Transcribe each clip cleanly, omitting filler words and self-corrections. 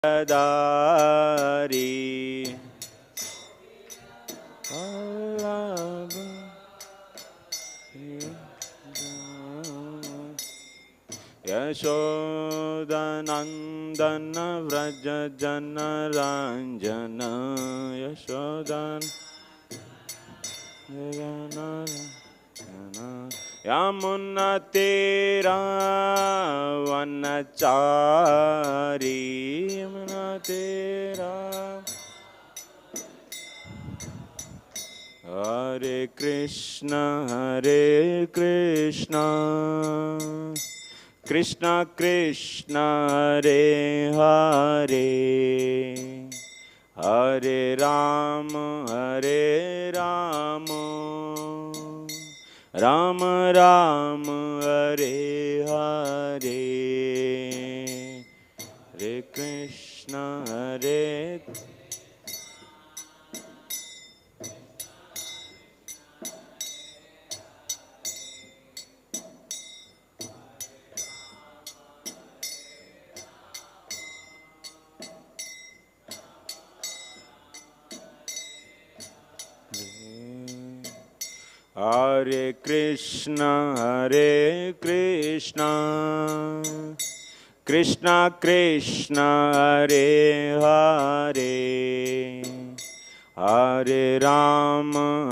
Dari Yashodanandana Vraja Jana Ranjana Yashodan Yamuna Tera Vanachari Yamuna Tera Hare Krishna Krishna Krishna Hare Hare Hare Rama Rama Rama Hare Hare Hare Krishna Hare Hare Krishna Krishna Krishna Hare Hare Hare Rama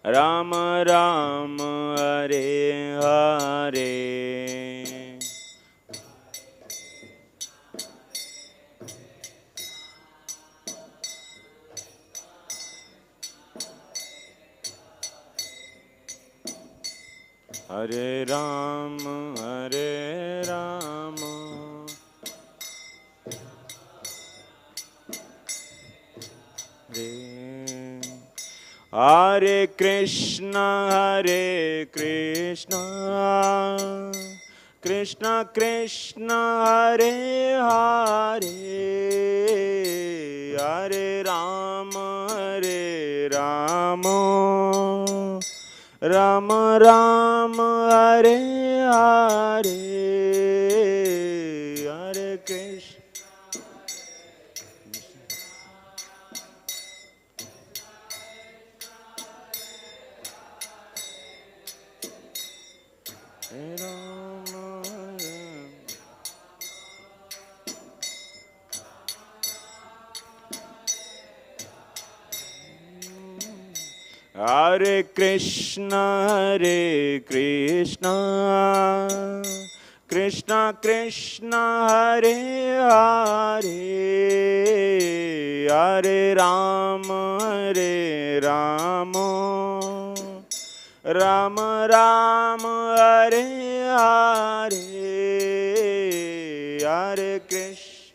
Rama Rama Hare Hare Hare Rama Hare Krishna Krishna Krishna Hare Hare Hare Rama Rama Rama Hare Hare Hare Krishna Hare Krishna Krishna Krishna Hare Hare Hare Rama Rama Rama Hare Hare Hare Krishna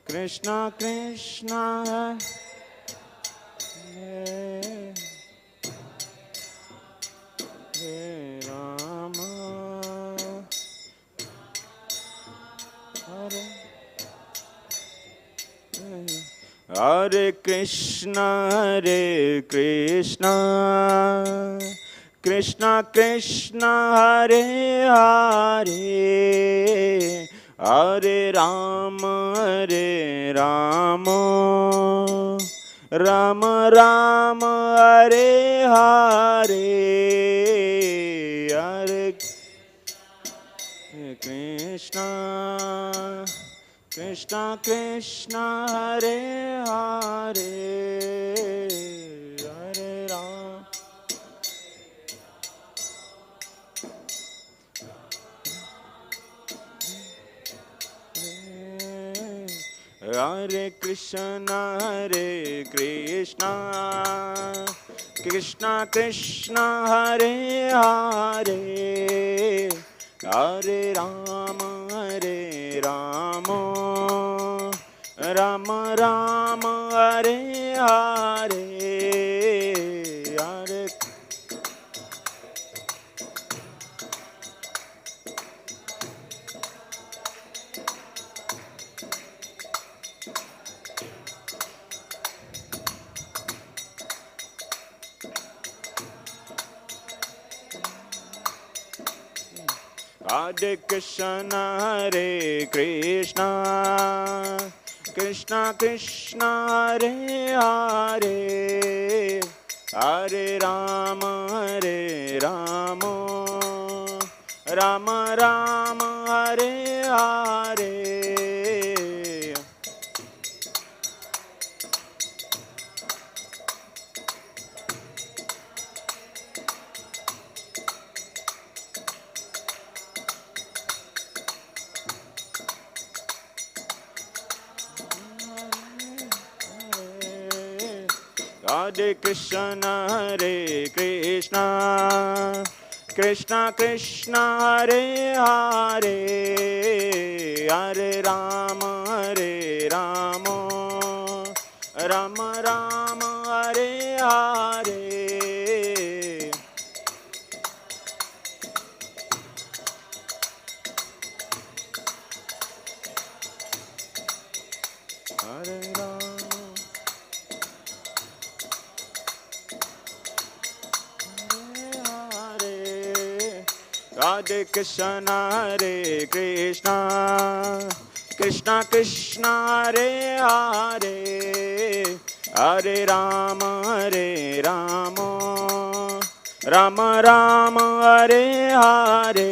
Krishna Krishna Hare Rama Hare Krishna Krishna Krishna Hare Hare Hare Rama Rama Rama Hare Hare Hare Krishna Krishna Krishna Hare Hare Hare Rama Hare Krishna Krishna Krishna Hare Hare Hare Rama Rama Rama Hare Hare Hare Hare Krishna, Hare Krishna, Krishna Krishna, Hare Hare, Hare Rama, Hare Rama, Rama Rama, Hare Hare. Hare Krishna, Hare Krishna, Krishna Krishna, Hare Hare, Hare Rama, Hare Rama, Rama Rama, Hare Hare. Hare Rama. Hare Krishna, Hare Krishna, Krishna Krishna, Hare Hare, Hare Rama, Hare Rama, Rama Rama, Hare Hare.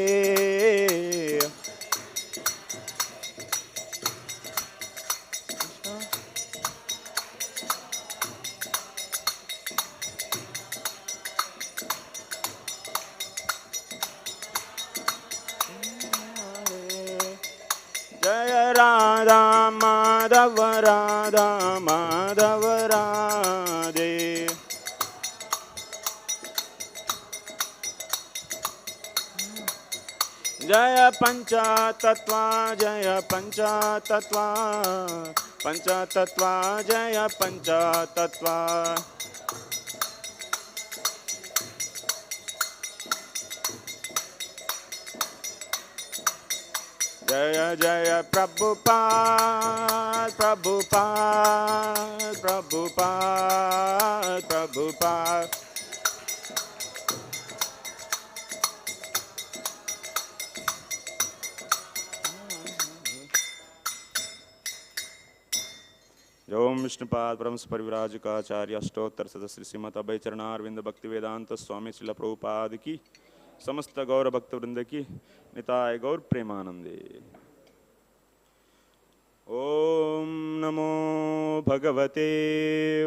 Jaya Radha Madhava Radha Madhava Radhe. Jaya Pancha Tattva, Jaya Pancha Tattva, Pancha Tattva, Jaya Pancha Tattva. Jaya Jaya Prabhupada, Prabhupada, Prabhupada, Prabhupada. Om Vishnupad Brahms Parivrajakaचार्य अष्टोत्तर सदस्य श्रीमद अभय चरणारविंद भक्ति वेदांत स्वामी श्रील प्रभुपाद की समस्त गौर भक्त वृंद की निताय गौर प्रेमानंदे। ओम नमो भगवते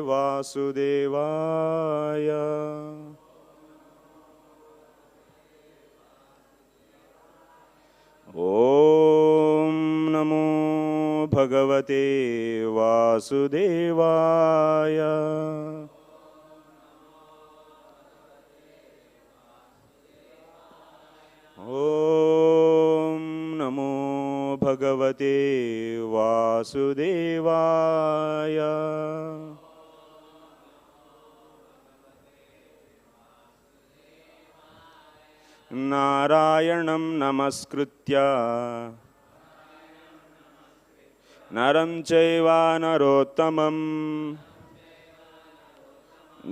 वासुदेवाय। ओम नमो भगवते वासुदेवाय। ओम नमो भगवते वासुदेवाय। नारायणं नमस्कृत्य नरं चैव नरोत्तमं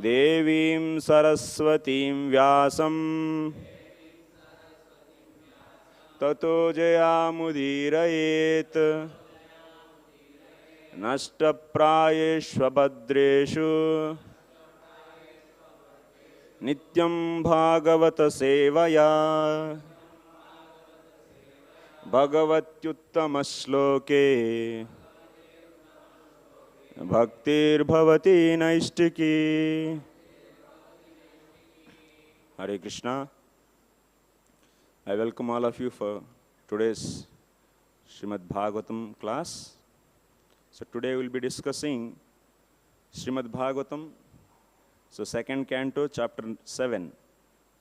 देवीं सरस्वतीं व्यासं ततो जयामुदीरयेत्। नष्टप्रायेष्वभद्रेषु नित्यं भागवत सेवया भगवत्युत्तमश्लोके भक्तिर्भवति नैष्टिकी। Hare Krishna. I welcome all of you for today's Srimad Bhagavatam class. So today we will be discussing Srimad Bhagavatam, so second canto, chapter 7.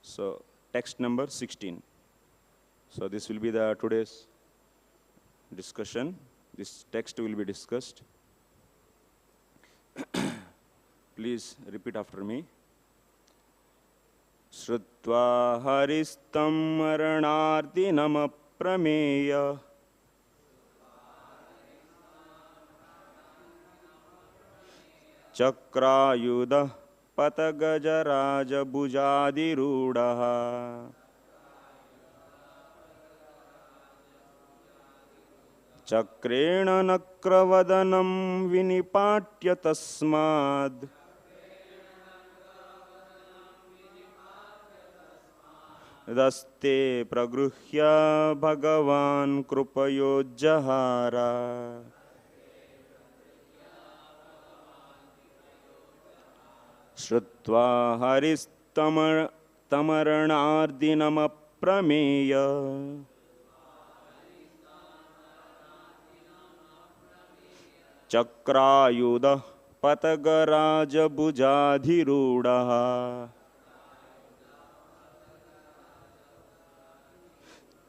So text number 16. So this will be the today's discussion. This text will be discussed. Please repeat after me. śrutvā haristam araṇārthinam aprameyaś cakrāyudhaḥ pataga-rāja-bhujādhirūḍhaḥ cakreṇa nakra-vadanam vinipāṭya tasmād dhaste pragṛhya bhagavān kṛpayojjahāra śrutvā hariḥ aprameyaś cakrāyudhaḥ pataga-rāja-bhujādhirūḍhaḥ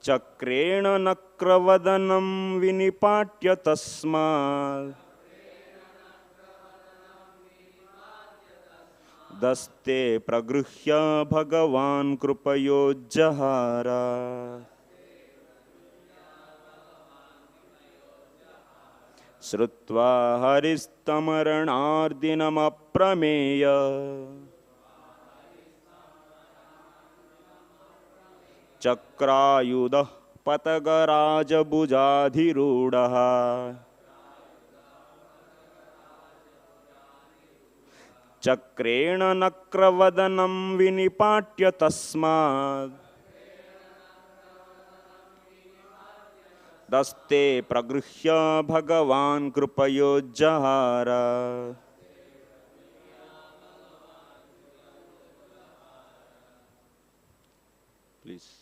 cakreṇa nakra-vadanam vinipāṭya tasmād dhaste pragṛhya bhagavān kṛpayojjahāra śrutvā araṇā-arthinam aprameyaś cakrāyudhaḥ pataga-rāja-bhujādhirūḍhaḥ cakreṇa nakra-vadanam vinipāṭya tasmād dhaste pragṛhya bhagavān kṛpayojjahāra please.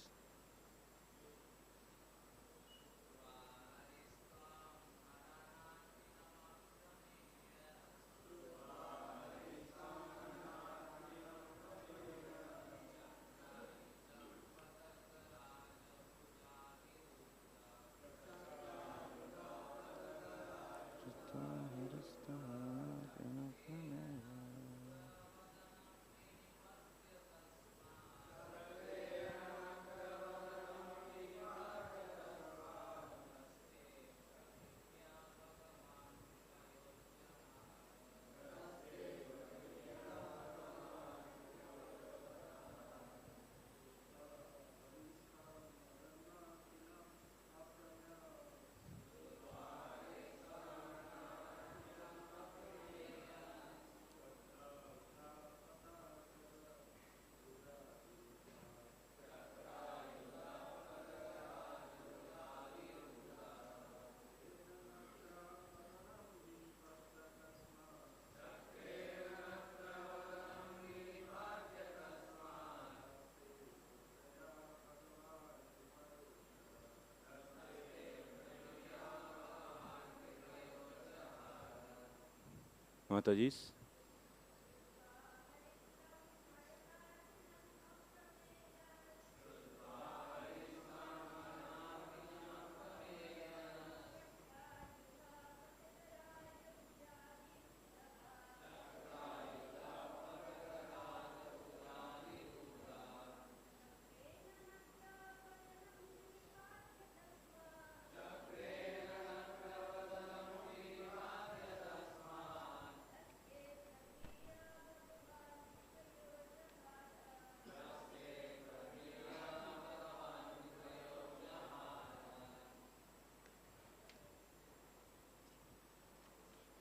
Matajis.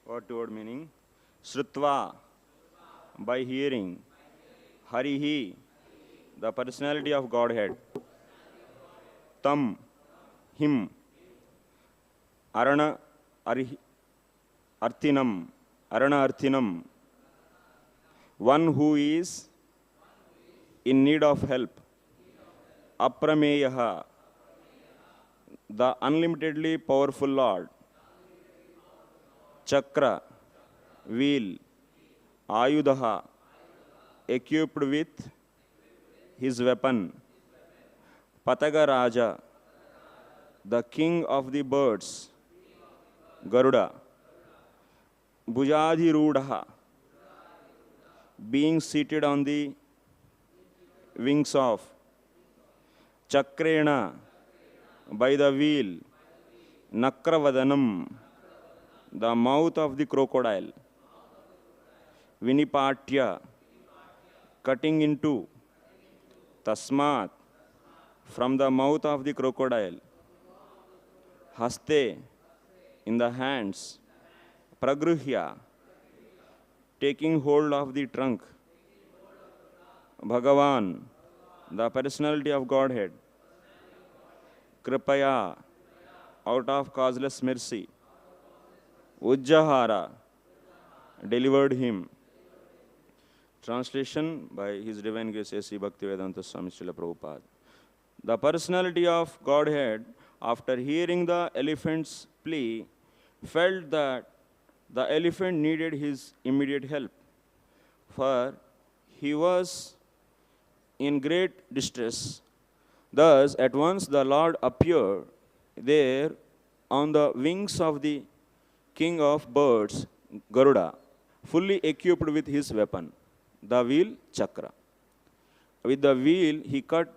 Word meaning? Śrutvā, by hearing. Hariḥ, the personality of Godhead. Tam, him. araṇa-arthinam, one who is in need of help. Aprameyaḥ, the unlimitedly powerful Lord. Cakra, wheel. Āyudhaḥ, equipped with his weapon. Pataga-rāja, the king of the birds. Garuḍa, bhuja-adhirūḍhaḥ, being seated on the wings of. cakreṇa, by the wheel. nakra-vadanam, the mouth of the crocodile. vinipāṭya, cutting into. tasmāt, from the mouth of the crocodile. haste, in the hands, pragṛhya, taking hold of the trunk, bhagavān, the personality of Godhead, kṛpayā, out of causeless mercy, bhuja-adhirūḍhaḥ, delivered him. Translation by His Divine Grace A.C. Bhaktivedanta Swami Srila Prabhupada. The personality of Godhead, after hearing the elephant's plea, felt that the elephant needed his immediate help, for he was in great distress. Thus, at once the Lord appeared there on the wings of the king of birds, Garuḍa, fully equipped with his weapon, the wheel cakra. With the wheel, he cut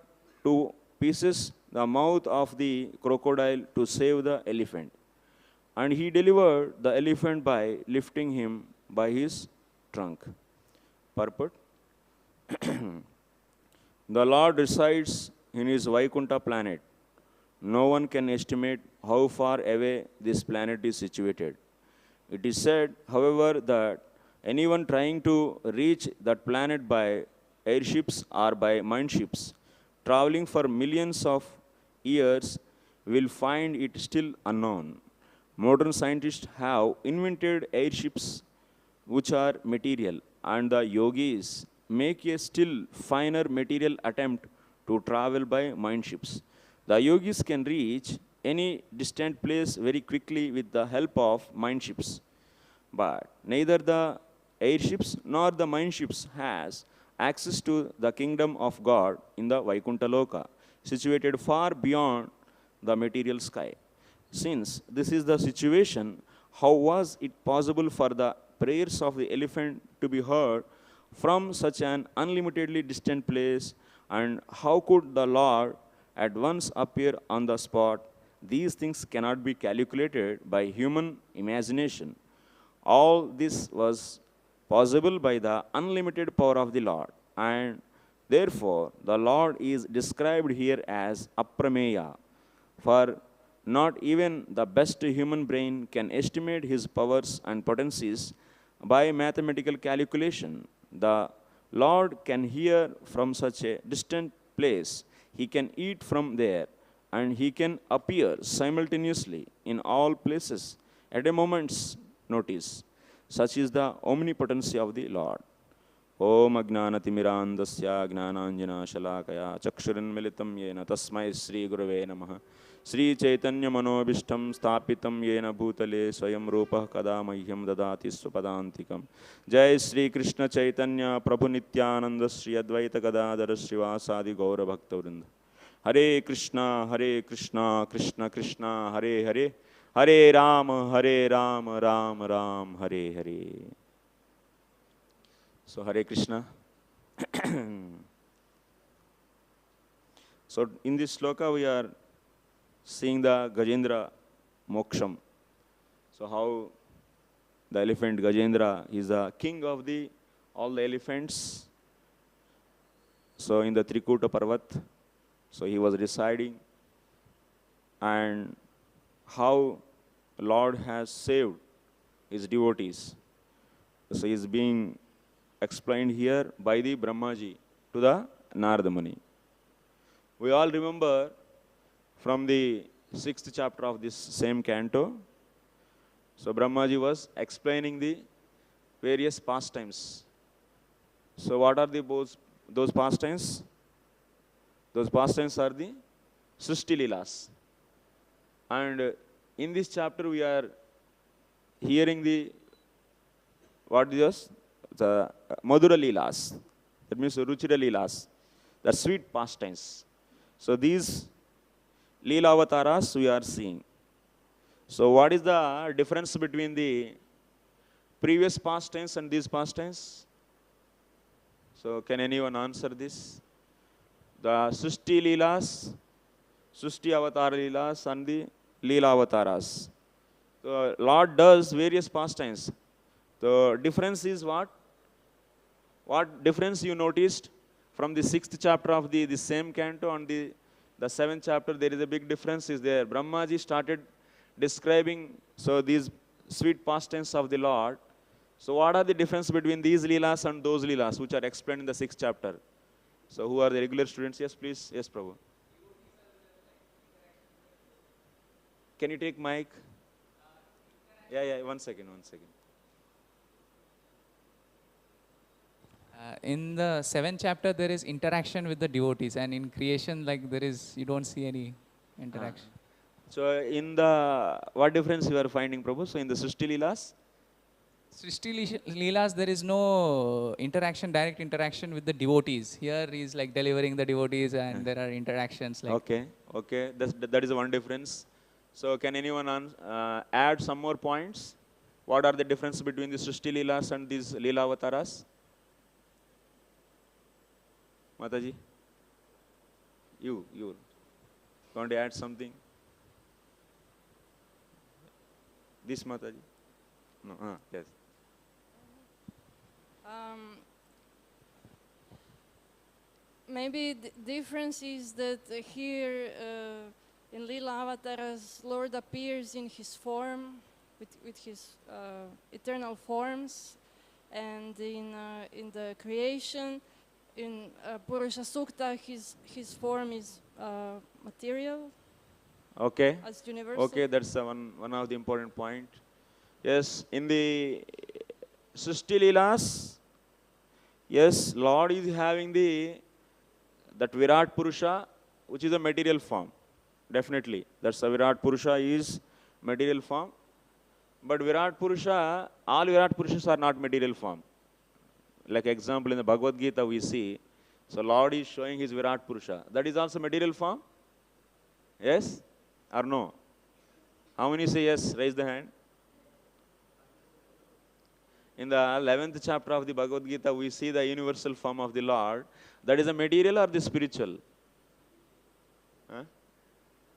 to pieces the mouth of the crocodile to save the elephant. And he delivered the elephant by lifting him by his trunk. Purport. The Lord resides in his Vaikuntha planet. No one can estimate how far away this planet is situated. It is said, however, that anyone trying to reach that planet by airships or by mineships, traveling for millions of years, will find it still unknown. Modern scientists have invented airships which are material, and the yogis make a still finer material attempt to travel by mineships. The yogis can reach any distant place very quickly with the help of mineships. But neither the airships nor the mineships has access to the kingdom of God in the Vaikuntha Loka, situated far beyond the material sky. Since this is the situation, how was it possible for the prayers of the elephant to be heard from such an unlimitedly distant place, and how could the Lord at once appear on the spot? These things cannot be calculated by human imagination. All this was possible by the unlimited power of the Lord, and therefore the Lord is described here as aprameyaḥ, for not even the best human brain can estimate his powers and potencies by mathematical calculation. The Lord can hear from such a distant place, he can eat from there, and he can appear simultaneously in all places at a moment's notice. Such is the omnipotency of the Lord. Om ajnānatimirāndasya jnānāñjana shalakaya chakṣurinmilitam yena tasmai Sri Gurave Namaha. Sri Chaitanya Manobishtam Stapitam Yena Bhutale Swayam Rupah Kada Mahyam Dadati Swapadantikam. Jai Sri Krishna Chaitanya Prabhu Nityananda Sri Advaita Gadadhara Srivasadi Gaura Bhakta Vrinda. Hare Krishna, Krishna Krishna, Hare Hare, Hare Rama, Ram Ram, Hare Hare. So Hare Krishna. So in this sloka we are seeing the Gajendra Moksham. So how the elephant Gajendra is the king of all the elephants. So in the Trikuta Parvat, so he was residing, and how Lord has saved his devotees. So he is being explained here by the Brahmaji to the Narada Muni. We all remember from the 6th chapter of this same canto, so Brahmaji was explaining the various pastimes. So what are those pastimes? Those pastimes are the Srishti Leelas. And in this chapter we are hearing the Madhura Leelas. That means Ruchira Leelas, the sweet pastimes. So these Leela avatars we are seeing. So what is the difference between the previous pastimes and these pastimes? So can anyone answer this? The Srishti Leelas, Srishti Avatar Leelas and the Leela Avataras. The Lord does various pastimes. The difference is what? What difference you noticed from the 6th chapter of the same canto and the 7th chapter? There is a big difference is there. Brahmaji started describing, so these sweet pastimes of the Lord. So what are the difference between these leelas and those leelas which are explained in the 6th chapter? So who are the regular students? Yes, please. Yes, Prabhu. Can you take mic? Yeah, one second. In the 7th chapter, there is interaction with the devotees, and in creation, like you don't see any interaction. So in the, what difference you are finding, Prabhu? So in the Srishti leelas? Srishti Leelas, there is no direct interaction with the devotees. Here he is like delivering the devotees and there are interactions. Like Okay. That is one difference. So can anyone add some more points? What are the difference between the Srishti Leelas and these Leela Avataras? Mataji? You want to add something? This Mataji? No, yes. Maybe the difference is that here in Leela Avataras, Lord appears in his form, with his eternal forms, and in the creation, in Purusha Sukta, his form is material. Okay. As universal. Okay, that's one of the important point. Yes, in the Srishti Leelas, yes, Lord is having that Virat Purusha, which is a material form. Definitely, that's a Virat Purusha is material form. But Virat Purusha, all Virat Purushas are not material form. Like example in the Bhagavad Gita we see, so Lord is showing his Virat Purusha. That is also material form? Yes or no? How many say yes? Raise the hand. In the 11th chapter of the Bhagavad Gita, we see the universal form of the Lord. That is a material or the spiritual?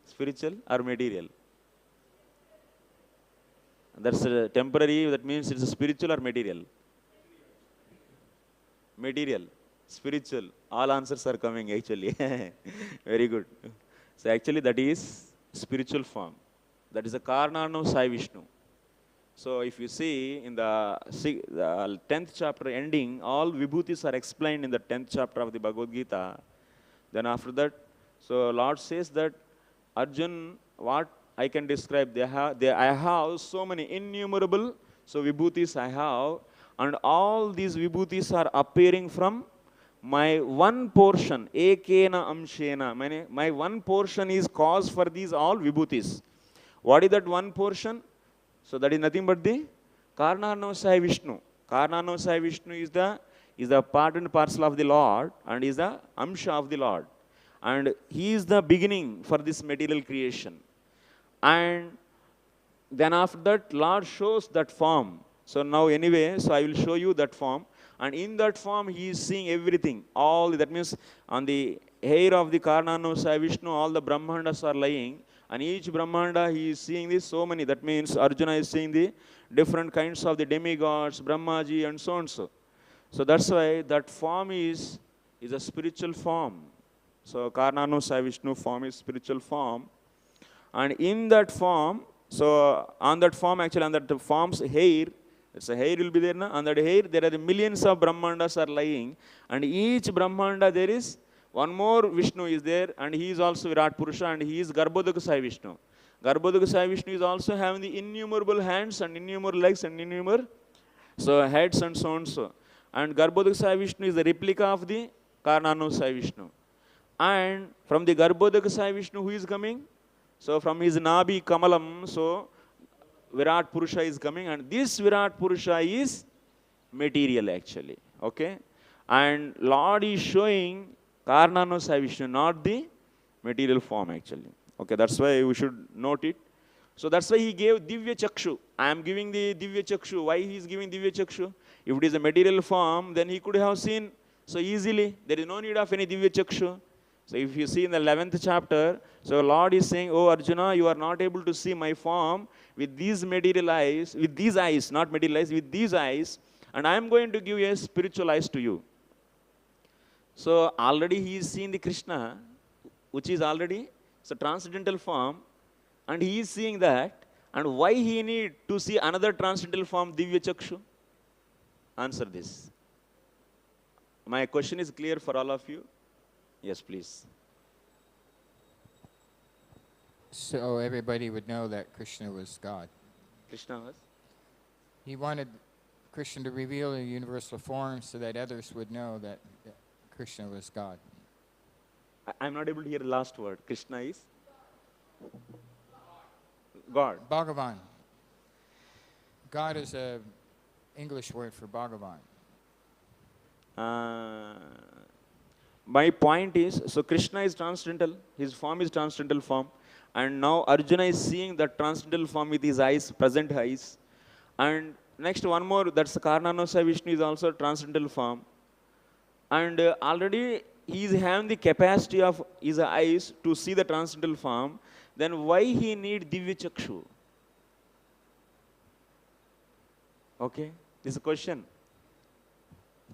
Spiritual or material? That's a temporary, that means it's a spiritual or material? Material, spiritual. All answers are coming actually. Very good. So actually that is spiritual form. That is a Karnanam Sai Vishnu. So if you see in the 10th chapter ending, all vibhutis are explained in the 10th chapter of the Bhagavad Gita. Then after that, so Lord says that Arjun, what I can describe, I have so many innumerable, so vibhutis I have, and all these vibhutis are appearing from my one portion, ekena amshena. My one portion is cause for these all vibhutis. What is that one portion? So that is nothing but the Karnanam Sai Vishnu. Karnanam Sai Vishnu is the part and parcel of the Lord and is the Amsha of the Lord. And he is the beginning for this material creation. And then after that, Lord shows that form. So now anyway, so I will show you that form. And in that form, he is seeing everything. All, that means on the hair of the Karnanam Sai Vishnu, all the Brahmandas are lying. And each Brahmanda, he is seeing this so many. That means Arjuna is seeing the different kinds of the demigods, Brahmaji, and so and so. So that's why that form is a spiritual form. So Karnanam Sai Vishnu form is spiritual form. And in that form, so on that form, actually on that form's hair, it's a hair will be there. On that hair, there are the millions of Brahmandas are lying. And each Brahmanda, there is one more Vishnu is there, and he is also Virat Purusha, and he is Garbhodaka Sai Vishnu. Garbhodaka Sai Vishnu is also having the innumerable hands and innumerable legs and innumerable heads and so on so. And Garbhodaka Sai Vishnu is the replica of the Karnanam Sai Vishnu. And from the Garbhodaka Sai Vishnu, who is coming? So from his Nabi Kamalam, so Virat Purusha is coming, and this Virat Purusha is material actually. Okay? And Lord is showing Karnanam Sai Vishnu, not the material form actually. Okay, that's why we should note it. So that's why he gave Divya Chakshu. I am giving the Divya Chakshu. Why he is giving Divya Chakshu? If it is a material form, then he could have seen so easily. There is no need of any Divya Chakshu. So if you see in the 11th chapter, so Lord is saying, oh Arjuna, you are not able to see my form with these material eyes, with these eyes, not material eyes, with these eyes, and I am going to give a spiritual eyes to you. So already he is seeing the Krishna, which is already so transcendental form, and he is seeing that. And why he need to see another transcendental form, Divya Chakshu? Answer this. My question is clear for all of you? Yes, please. So everybody would know that Krishna was God. Krishna was? He wanted Krishna to reveal a universal form so that others would know that Krishna was God. I'm not able to hear the last word. Krishna is? God. Bhagavān. God is a English word for Bhagavān. My point is, so Krishna is transcendental, his form is transcendental form, and now Arjuna is seeing that transcendental form with his eyes, present eyes. And next one more, that's the Karnanasa Vishnu is also transcendental form. And already he is having the capacity of his eyes to see the transcendental form, then why he need Divya Chakshu? Okay, this is a question.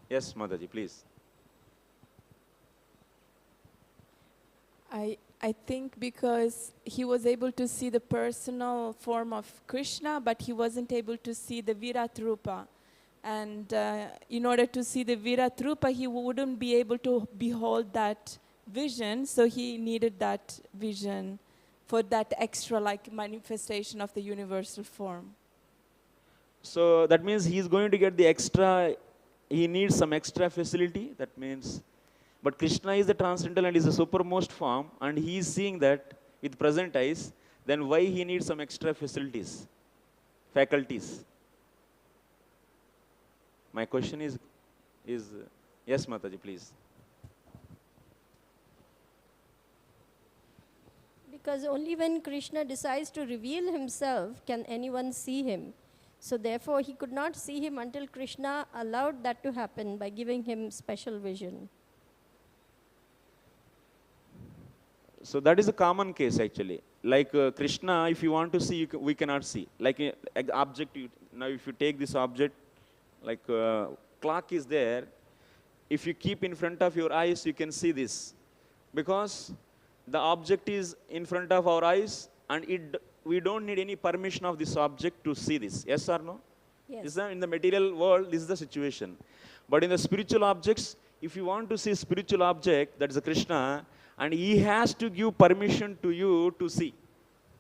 Yes, Mataji, please. I think because he was able to see the personal form of Krishna, but he wasn't able to see the Virat Rupa. And in order to see the Virat Rupa, he wouldn't be able to behold that vision, so he needed that vision for that extra manifestation of the universal form. So that means he is going to get the extra, he needs some extra facility, that means. But Krishna is the transcendental and is the supermost form, and he is seeing that with present eyes, then why he needs some extra facilities, faculties? My question is yes, Mataji, please. Because only when Krishna decides to reveal himself can anyone see him. So therefore, he could not see him until Krishna allowed that to happen by giving him special vision. So that is a common case actually. Like Krishna, if you want to see, we cannot see. Like object, now if you take this object, like clock is there, if you keep in front of your eyes, you can see this. Because the object is in front of our eyes, and we don't need any permission of this object to see this. Yes or no? Yes. In the material world, this is the situation. But in the spiritual objects, if you want to see spiritual object, that is a Krishna, and he has to give permission to you to see.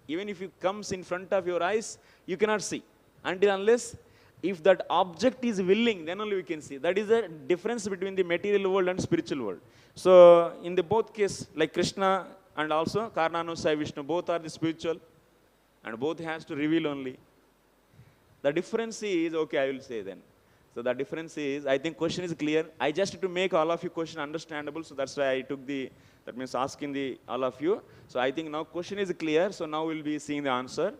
Even if it comes in front of your eyes, you cannot see. Until unless, if that object is willing, then only we can see. That is the difference between the material world and spiritual world. So, in the both case, like Krishna and also Karnanasa Vishnu, both are the spiritual, and both has to reveal only. The difference is, okay, I will say then. So the difference is, I think question is clear. I just to make all of you question understandable, so that's why I took that means asking all of you. So I think now question is clear, so now we'll be seeing the answer.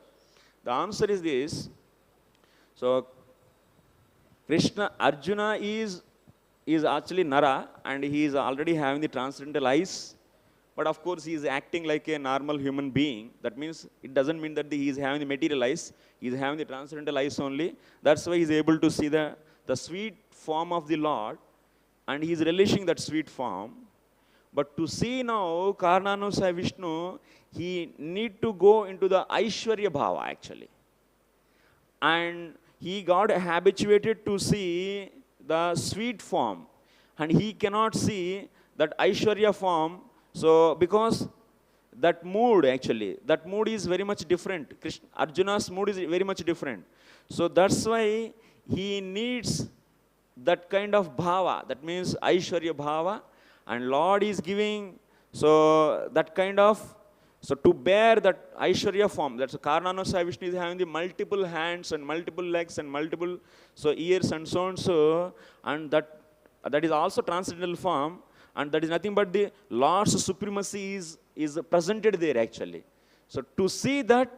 The answer is this. So Arjuna is actually Nara, and he is already having the transcendental eyes. But of course, he is acting like a normal human being. That means it doesn't mean that he is having the material eyes. He is having the transcendental eyes only. That's why he is able to see the sweet form of the Lord, and he is relishing that sweet form. But to see now Karnanasa Vishnu, he need to go into the Aishwarya Bhava actually. And he got habituated to see the sweet form, and he cannot see that Aishwarya form. So because that mood is very much different. Arjuna's mood is very much different. So that's why he needs that kind of bhava, that means Aishwarya bhava, and Lord is giving, so that kind of, so to bear that Aishwarya form, that's Karnanasa Vishnu is having the multiple hands and multiple legs and multiple ears and so and so, and that is also transcendental form, and that is nothing but the Lord's supremacy is presented there actually. So to see that,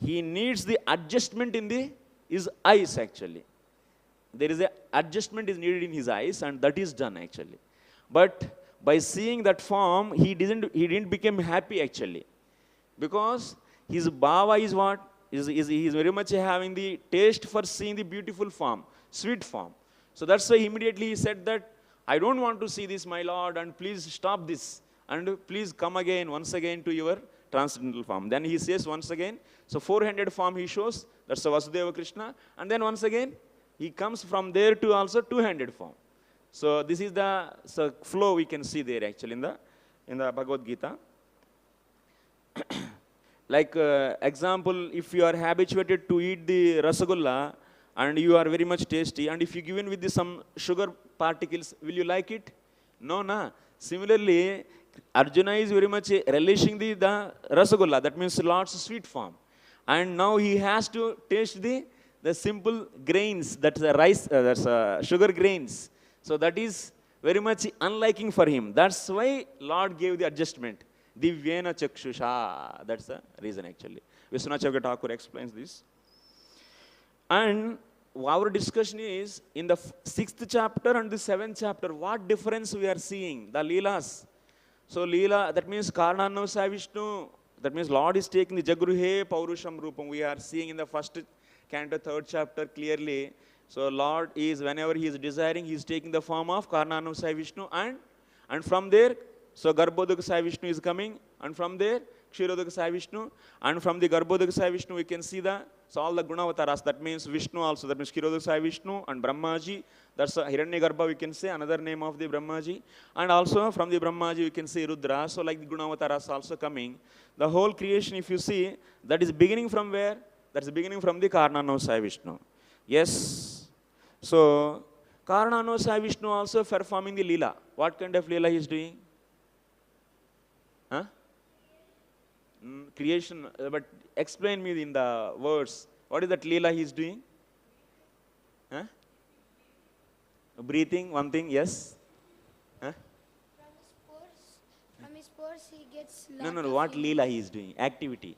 he needs the adjustment in his eyes actually. There is an adjustment is needed in his eyes, and that is done actually. But by seeing that form, he didn't become happy actually, because his bhava is what? He is very much having the taste for seeing the beautiful form, sweet form. So that's why immediately he said that, I don't want to see this, my Lord, and please stop this, and please come again, once again to your transcendental form. Then he says once again, so 400 form he shows, that's the Vasudeva Krishna. And then once again, he comes from there to also 200 form. So this is the flow we can see there actually in the Bhagavad Gita. Like example, if you are habituated to eat the rasagulla and you are very much tasty, and if you given with some sugar particles, will you like it? No, na. Similarly, Arjuna is very much relishing the rasagulla, that means Lord's sweet form. And now he has to taste the simple grains, that's the rice, sugar grains. So that is very much unliking for him. That's why Lord gave the adjustment. Divyena chakshusha. That's the reason actually. Vishwanath Chakravarti Thakur explains this. And our discussion is in the 6th chapter and the 7th chapter, what difference we are seeing? The Leelas. So Leela, that means Karnanam Vishnu, that means Lord is taking the Jagruhe Paurusham Rupam. We are seeing in the 1st canto, 3rd chapter clearly. So Lord is, whenever he is desiring, he is taking the form of Karnanam Vishnu, and from there, so Garbhodaka Sai Vishnu is coming, and from there, Kshirodaka Sai Vishnu, and from the Garbhodaka Sai Vishnu we can see so all the Gunavataras, that means Vishnu also, that means Kshirodaka Sai Vishnu and Brahmaji, that's Hiranyagarbha we can say, another name of the Brahmaji, and also from the Brahmaji we can say Rudra, so like the Gunavataras also coming. The whole creation, if you see, that is beginning from where? That's beginning from the Karnanam Sai Vishnu. Yes. So, Karnanam Sai Vishnu also performing the Leela. What kind of Leela he is doing? Huh? Creation, but explain me in the words. What is that Leela he is doing? Huh? Breathing, one thing, yes? Huh? From his pores he gets No, what Leela he is doing? Activity.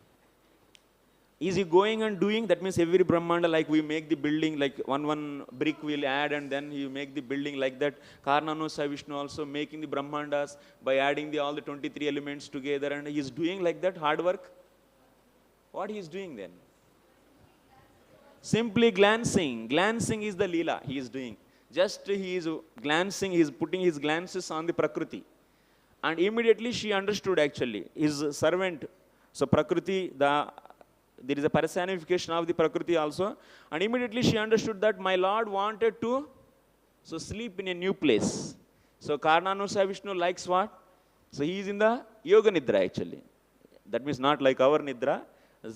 Is he going and doing? That means every Brahmanda, like we make the building, like one brick we'll add and then you make the building like that. Karnanam Sai Vishnu also making the Brahmandas by adding all the 23 elements together, and he is doing like that hard work. What he is doing then? Simply glancing. Glancing is the Leela he is doing. Just he is glancing, he is putting his glances on the Prakriti. And immediately she understood actually, his servant. So Prakriti, there is a personification of the Prakriti also. And immediately she understood that my Lord wanted to sleep in a new place. So Karnanam Sai Vishnu likes what? So he is in the Yoga Nidra actually. That means not like our Nidra.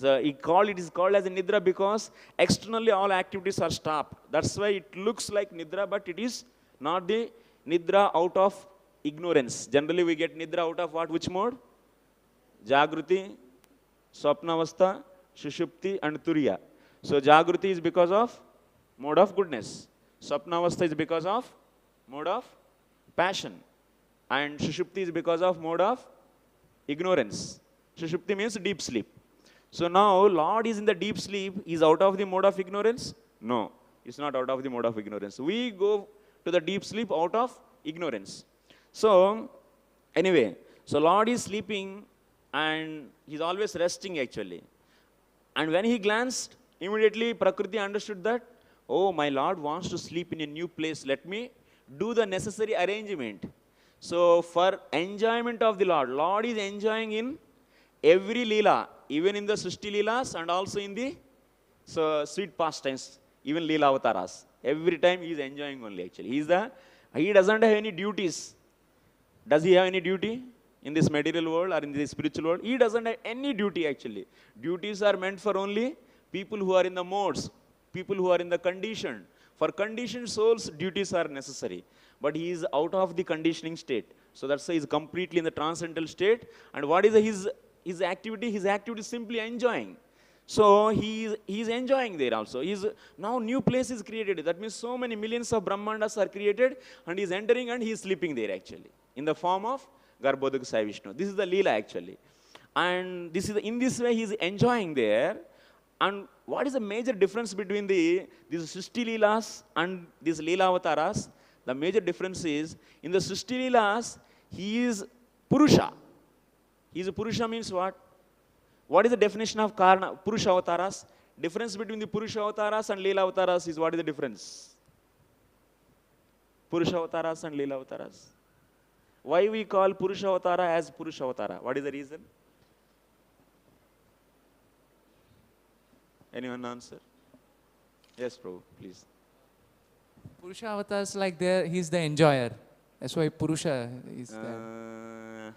So it is called as a Nidra because externally all activities are stopped. That's why it looks like Nidra, but it is not the Nidra out of ignorance. Generally we get Nidra out of what? Which mode? Jagruti, Swapnavastha, Shushupti and Turiya. So Jagruti is because of mode of goodness. Swapnavastha is because of mode of passion. And Shushupti is because of mode of ignorance. Shushupti means deep sleep. So now Lord is in the deep sleep. Is out of the mode of ignorance? No, it's not out of the mode of ignorance. We go to the deep sleep out of ignorance. So anyway, so Lord is sleeping and he's always resting actually. And when he glanced, immediately Prakriti understood that, oh, my Lord wants to sleep in a new place. Let me do the necessary arrangement. So for enjoyment of the Lord is enjoying in every Leela, even in the Srishti Leelas and also in the sweet pastimes, even Leela Avataras. Every time he is enjoying only actually. He doesn't have any duties. Does he have any duty? In this material world or in this spiritual world, he doesn't have any duty actually. Duties are meant for only people who are in the modes, people who are in the condition. For conditioned souls, duties are necessary. But he is out of the conditioning state. So that's why he is completely in the transcendental state. And what is his activity? His activity is simply enjoying. So he is enjoying there also. Now new place is created. That means so many millions of Brahmandas are created and he is entering and he is sleeping there actually. In the form of Garbhodaka Sai Vishnu. This is the Leela actually. And in this way he is enjoying there. And what is the major difference between these Srishti Leelas and these Leela Avataras? The major difference is, in the Srishti Leelas, he is Purusha. Purusha means what? What is the definition of Purusha Avataras? Difference between the Purusha Avataras and Leela Avataras is what is the difference? Purusha Avataras and Leela Avataras. Why we call Purusha Avatara as Purusha Avatara? What is the reason? Anyone answer? Yes, Prabhu, please. Purusha avatars like there, he's the enjoyer. That's why Purusha is there.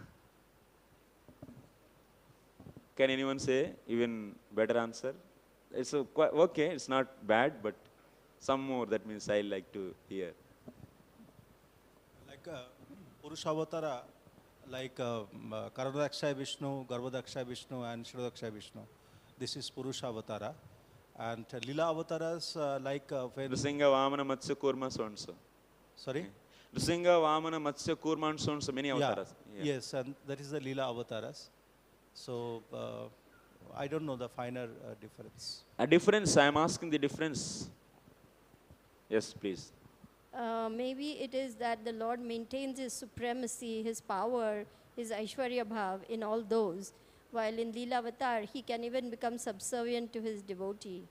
Can anyone say even better answer? It's okay, it's not bad, but some more, that means I like to hear. Like Purusha Avatara, like Karadakshaya Vishnu, Garbhodakshaya Vishnu and Śrutvā Vishnu. This is Purusha Avatara. And Lila Avataras like when... Nrsinga, Vamana, Matsya, Kurma, so and so. Sorry? Nrsinga, Vamana, Matsya, Kurma and so and so, many avatars. Yeah. Yes, and that is the Lila Avataras. So I don't know the finer difference. A difference, I am asking the difference. Yes, please. Maybe it is that the Lord maintains his supremacy, his power, his Aishwarya Bhav in all those, while in Leela Avatar, he can even become subservient to his devotee.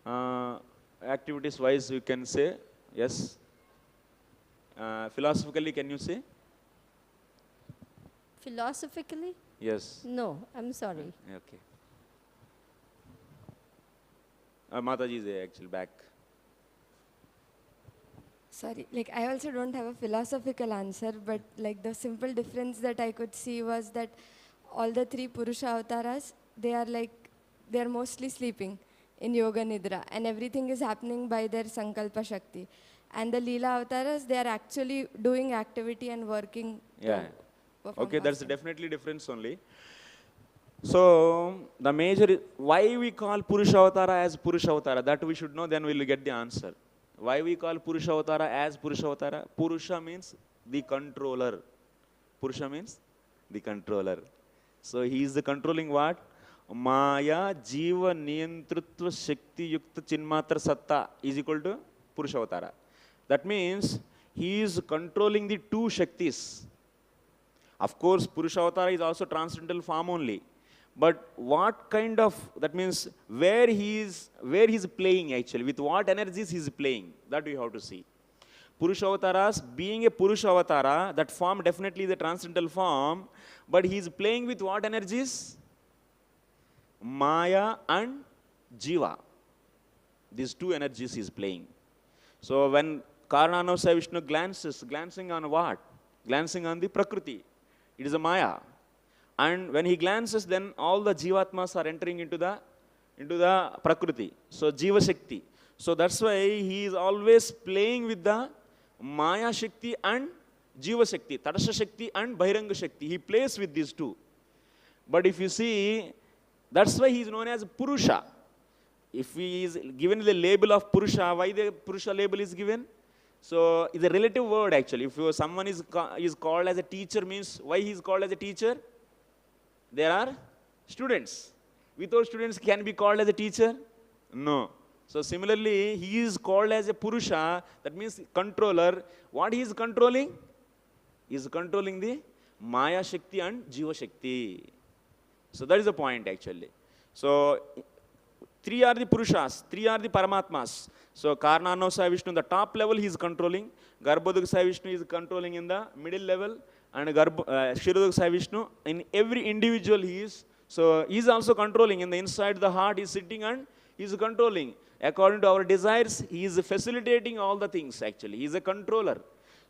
Activities wise, you can say, yes. Philosophically, can you say? Philosophically? Yes. No, I'm sorry. Okay. Mataji is there, actually, back. Sorry, like I also don't have a philosophical answer, but like the simple difference that I could see was that all the three Purusha avatars, they are mostly sleeping in Yoga Nidra, and everything is happening by their Sankalpa Shakti. And the Leela avatars, they are actually doing activity and working. Yeah. Okay, that's definitely difference only. So, the major, why we call Purusha Avatara as Purusha Avatara, that we should know, then we will get the answer. Why we call Purusha Avatara as Purusha Avatara? Purusha means the controller. Purusha means the controller. So, he is the controlling what? Maya, Jiva, Niyantrutva, Shakti, Yukta, Chinmatra, Satta is equal to Purusha Avatara. That means, he is controlling the two Shaktis. Of course, Purusha Avatara is also transcendental form only. But what kind of, that means where he is playing actually, with what energies he is playing, that we have to see. Purusha Avataras, being a Purusha Avatara, that form definitely is a transcendental form, but he is playing with what energies? Maya and Jiva. These two energies he is playing. So when Karananavasaya Vishnu glancing on what? Glancing on the Prakriti. It is a Maya. And when he glances, then all the Jivatmas are entering into the Prakriti. So Jiva Shakti. So that's why he is always playing with the Maya Shakti and Jiva Shakti, Tadasha Shakti and Bahiranga Shakti. He plays with these two. But if you see, that's why he is known as Purusha. If he is given the label of Purusha, why the Purusha label is given? So it's a relative word actually. If someone is called as a teacher, means why he is called as a teacher? There are students. Without students, can be called as a teacher? No. So similarly, he is called as a Purusha, that means controller. What he is controlling? He is controlling the Maya Shakti and Jiva Shakti. So that is the point actually. So three are the Purushas, three are the Paramatmas. So Karananavasaya Vishnu, the top level he is controlling. Garbhodakshaya Vishnu is controlling in the middle level. And Śrutvā Vishnu, in every individual he is. So he is also controlling. In the inside the heart he is sitting and he is controlling. According to our desires, he is facilitating all the things actually. He is a controller.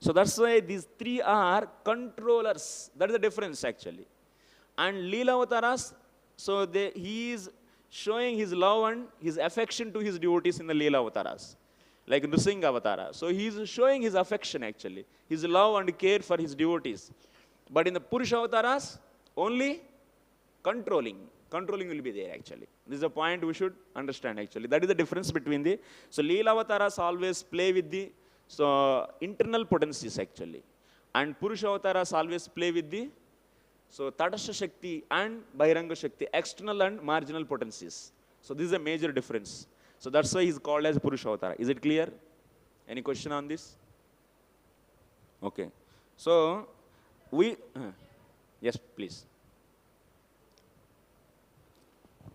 So that's why these three are controllers. That is the difference actually. And Leela Avataras, so he is showing his love and his affection to his devotees in the Leela Avataras. Like Nrsinga Avatara. So he is showing his affection actually, his love and care for his devotees. But in the Purusha Avataras, only controlling. Controlling will be there actually. This is a point we should understand actually. That is the difference between the, so Leela Avataras always play with the internal potencies actually. And Purusha Avataras always play with the Tadasha Shakti and Bahiranga Shakti, external and marginal potencies. So this is a major difference. So that's why he is called as Purusha Avatara. Is it clear? Any question on this? Okay. So, yes, please.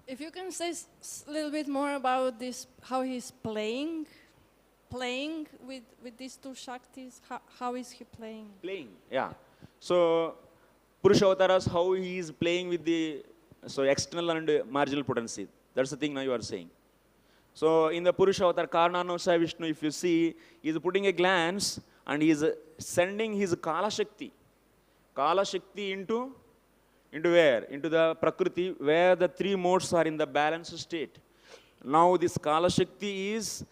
If you can say a little bit more about this, how he's playing with these two Shaktis, how is he playing? Playing, yeah. So, Purusha Avataras, how he is playing with the external and marginal potency. That's the thing now you are saying. So in the Purusha avatar, Karnanamsaya Vishnu, if you see, he is putting a glance and he is sending his Kala Shakti. Kala Shakti into where? Into the Prakriti, where the three modes are in the balanced state. Now this Kala Shakti is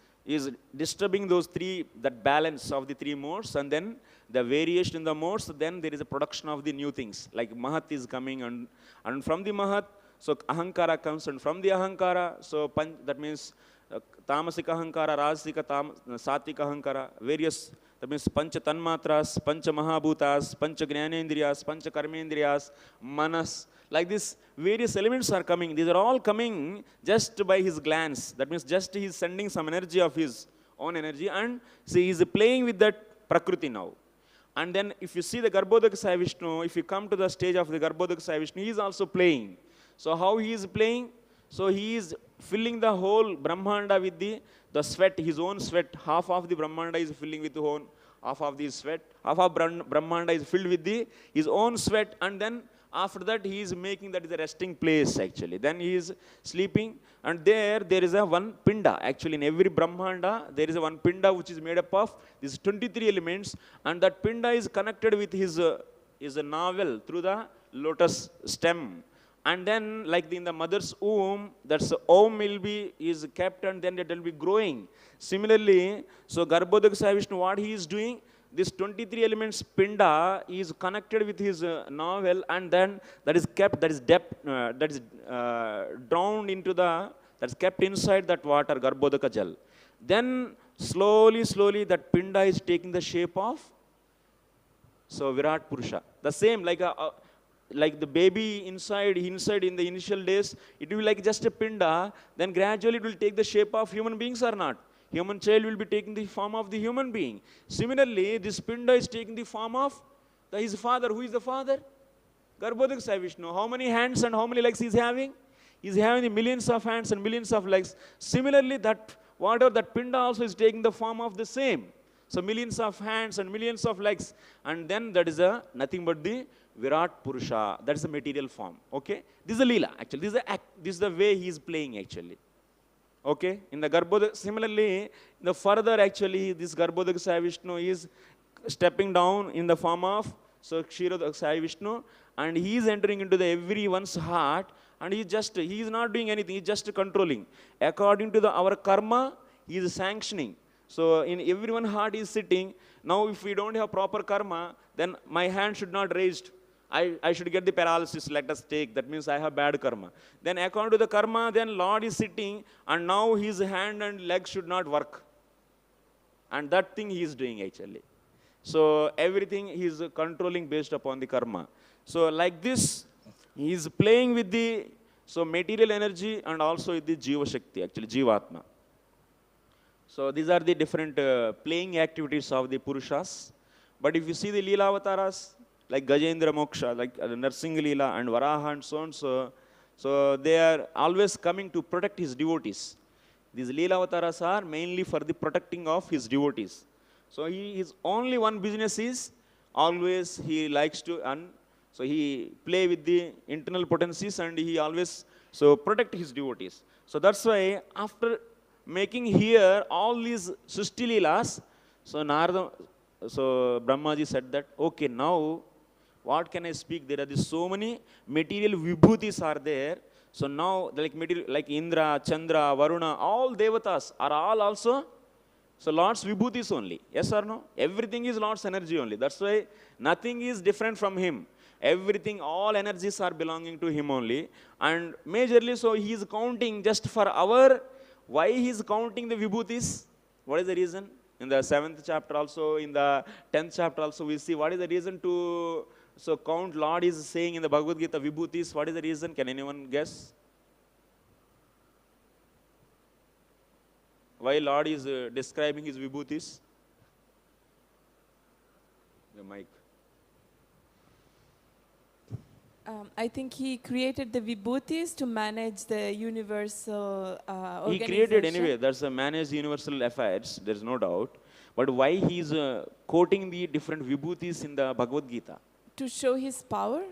disturbing those three, that balance of the three modes, and then the variation in the modes, then there is a production of the new things. Like Mahat is coming, and from the Mahat, so Ahankara comes, and from the Ahankara, so that means Tamasika Ahankara, Rajasika, Satvika Ahankara, various, that means Pancha Tanmatras, Pancha Mahabhutas, Pancha Jnanendriyas, Pancha Karmendriyas, Manas. Like this, various elements are coming. These are all coming just by his glance. That means just he is sending some energy of his own energy, and see, he is playing with that Prakriti now. And then if you see the Garbhodakasaya Vishnu, if you come to the stage of the Garbhodakasaya Vishnu, he is also playing. So how he is playing? So he is filling the whole Brahmanda with the sweat, his own sweat. Half of the Brahmanda is filling with the whole, half of the sweat. Half of Brahmanda is filled with his own sweat, and then after that he is making that is a resting place actually. Then he is sleeping, and there is a one pinda. Actually in every Brahmanda there is a one pinda which is made up of these 23 elements, and that pinda is connected with his navel through the lotus stem. And then like in the mother's womb, that's Om is kept, and then it will be growing. Similarly, so Garbhodakasaya Vishnu, what he is doing, this 23 elements pinda is connected with his navel, and then that is kept, that is drowned into that's kept inside that water, Garbhodaka Jal. Then slowly that pinda is taking the shape of, so Virat Purusha. The same, like the baby inside in the initial days, it will be like just a pinda, then gradually it will take the shape of human beings or not. Human child will be taking the form of the human being. Similarly, this pinda is taking the form of his father. Who is the father? Garbhodakasaya Vishnu. How many hands and how many legs he is having? He is having the millions of hands and millions of legs. Similarly, that pinda also is taking the form of the same. So millions of hands and millions of legs, and then that is nothing but the Virat Purusha. That is the material form. Okay, this is a Leela actually. This is the way he is playing actually. Okay, in the Garbhodaka, similarly, the further actually this Garbhodakasaya Vishnu is stepping down in the form of Kshirodakasaya Vishnu, and he is entering into everyone's heart, and he is not doing anything. He is just controlling according to our karma. He is sanctioning. So in everyone's heart is sitting. Now if we don't have proper karma, then my hand should not raised. I should get the paralysis, let us take. That means I have bad karma. Then according to the karma, then Lord is sitting, and now his hand and leg should not work. And that thing he is doing actually. So everything he is controlling based upon the karma. So like this, he is playing with the material energy and also with the Jiva Shakti, actually Jivatma. So these are the different playing activities of the Purushas. But if you see the Leela Avataras, like Gajendra Moksha, like Narsingha Leela and Varaha and so on, so they are always coming to protect his devotees. These Leela Avataras are mainly for the protecting of his devotees. So his only one business is always he likes to, so he play with the internal potencies, and he always protect his devotees. So that's why after making here all these Srishti Leelas, so Brahmaji said that, okay, now what can I speak? There are so many material vibhutis are there. So now like Indra, Chandra, Varuna, all devatas are all also Lord's vibhutis only. Yes or no? Everything is Lord's energy only. That's why nothing is different from him. Everything, all energies are belonging to him only. And majorly, so he is counting just for why he is counting the vibhutis? What is the reason? In the 7th chapter also, in the 10th chapter also, we see what is the reason to count. Lord is saying in the Bhagavad Gita vibhutis. What is the reason? Can anyone guess? Why Lord is describing his vibhutis? The mic. I think he created the vibhutis to manage the universal organization. He created anyway. That's a manage universal affairs. There's no doubt. But why he's quoting the different vibhutis in the Bhagavad Gita? To show his power.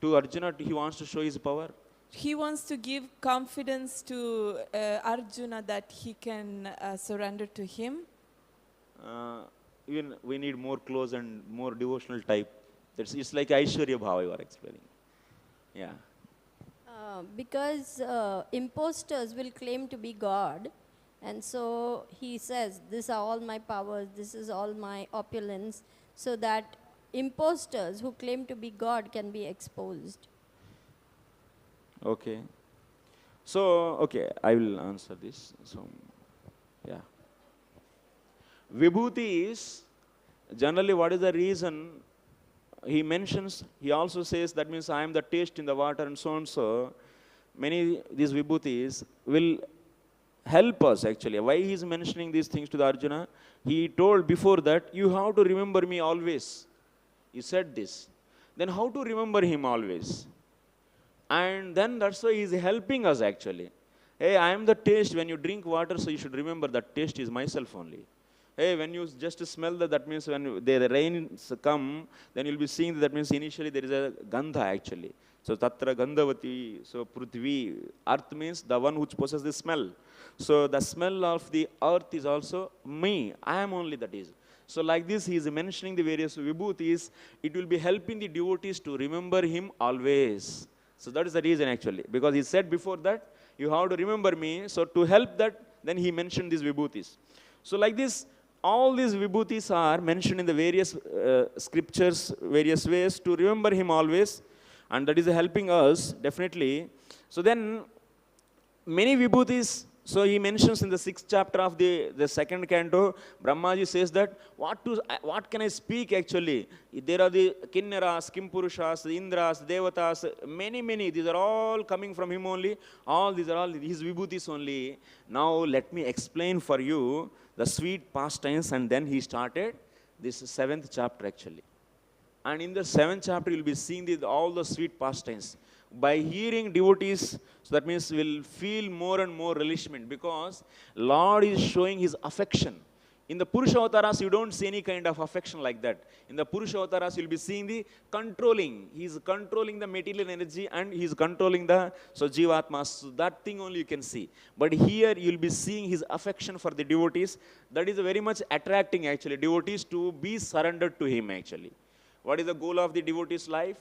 To Arjuna, he wants to show his power. he wants to give confidence to Arjuna that he can surrender to him. Even we need more close and more devotional type. It's like Aishwarya Bhava you are explaining. Yeah. Because impostors will claim to be God, and so he says, these are all my powers, this is all my opulence, so that impostors who claim to be God can be exposed. Okay. So, okay, I will answer this. So, yeah. Vibhuti is, generally what is the reason he mentions, he also says that means I am the taste in the water and so and so. Many these vibhutis will help us actually. Why he is mentioning these things to the Arjuna? He told before that, you have to remember me always. He said this. Then how to remember him always? And then that's why he is helping us actually. Hey, I am the taste. When you drink water, so you should remember that taste is myself only. Hey, when you just smell that means when the rains come, then you'll be seeing that means initially there is a gandha actually. So tatra gandhavati, so prithvi, earth means the one which possesses the smell. So the smell of the earth is also me. I am only that is. So like this, he is mentioning the various vibhutis. It will be helping the devotees to remember him always. So that is the reason actually. Because he said before that, you have to remember me. So to help that, then he mentioned these vibhutis. So like this, all these vibhutis are mentioned in the various scriptures, various ways to remember him always. And that is helping us, definitely. So then, many vibhutis, so he mentions in the 6th chapter of the 2nd canto, Brahmaji says that, what can I speak actually? There are the kinnaras, kimpurushas, the indras, devatas, many, these are all coming from him only. All these are all his vibhutis only. Now let me explain for you the sweet pastimes, and then he started this 7th chapter actually. And in the 7th chapter, you will be seeing all the sweet pastimes. By hearing devotees, so that means we'll feel more and more relishment, because Lord is showing his affection. In the Purusha Avataras, you don't see any kind of affection like that. In the Purusha Avataras, you'll be seeing the controlling. He's controlling the material energy and he's controlling the Jivatmas. So that thing only you can see. But here you'll be seeing his affection for the devotees. That is very much attracting actually devotees to be surrendered to him actually. What is the goal of the devotee's life?